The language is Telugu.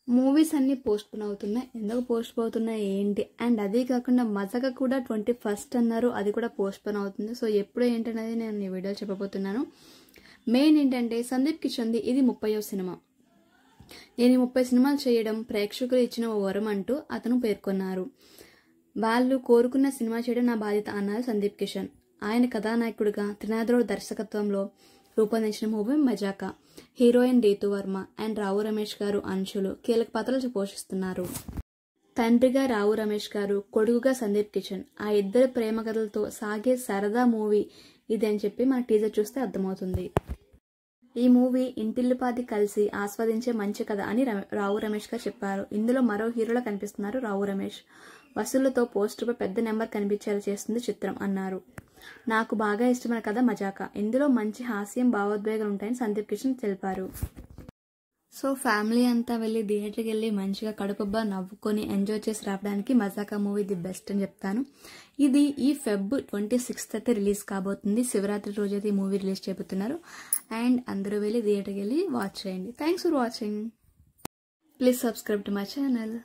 మూవీస్ అన్నీ పోస్ట్పోన్ అవుతున్నాయి. ఎందుకు పోస్ట్పోన్ అవుతున్నాయి ఏంటి? అండ్ అదే కాకుండా మజాక కూడా 21st అన్నారు, అది కూడా పోస్ట్పోన్ అవుతుంది. సో ఎప్పుడు ఏంటనేది నేను ఈ వీడియో చెప్పబోతున్నాను. మెయిన్ ఏంటంటే సందీప్ కిషన్ది ఇది 30వ సినిమా. నేను 30 సినిమాలు చేయడం ప్రేక్షకులు ఇచ్చిన ఓ వరం అంటూ అతను పేర్కొన్నారు. వాళ్ళు కోరుకున్న సినిమా చేయడం నా బాధ్యత అన్నారు సందీప్ కిషన్. ఆయన కథానాయకుడిగా త్రినాథరావు దర్శకత్వంలో రూపొందించిన movie Mazaka. Heroine Ritu Varma and Rao Ramesh గారు అంశులు కీలక పాత్రలు పోషిస్తున్నారు. తండ్రిగా రావు రమేష్ గారు, కొడుకుగా సందీప్ కిషన్. ఆ ఇద్దరు ప్రేమ కథలతో సాగే సరదా మూవీ ఇది అని చెప్పి మన టీజర్ చూస్తే అర్థమవుతుంది. ఈ మూవీ ఇంటిల్లిపాది కలిసి ఆస్వాదించే మంచి కథ అని రావు రమేష్ గారు చెప్పారు. ఇందులో మరో హీరోలా కనిపిస్తున్నారు రావు రమేష్. వసూళ్లతో పోస్టర్పై పెద్ద నెంబర్ కనిపించేలా చేస్తుంది చిత్రం అన్నారు. నాకు బాగా ఇష్టమైన కథ మజాక. ఇందులో మంచి హాస్యం, భావోద్వేగాలు ఉంటాయని సందీప్ కిషన్ తెలిపారు. సో ఫ్యామిలీ అంతా వెళ్ళి థియేటర్కి వెళ్ళి మంచిగా కడుపుబ్బా నవ్వుకొని ఎంజాయ్ చేసి రావడానికి మజాక మూవీ ది బెస్ట్ అని చెప్తాను. ఇది ఈ Feb 26th అయితే రిలీజ్ కాబోతుంది. శివరాత్రి రోజు అయితే ఈ మూవీ రిలీజ్ చేయబోతున్నారు. అండ్ అందరూ వెళ్ళి థియేటర్కి వెళ్ళి వాచ్ చేయండి. Thanks for watching. Please subscribe to my channel.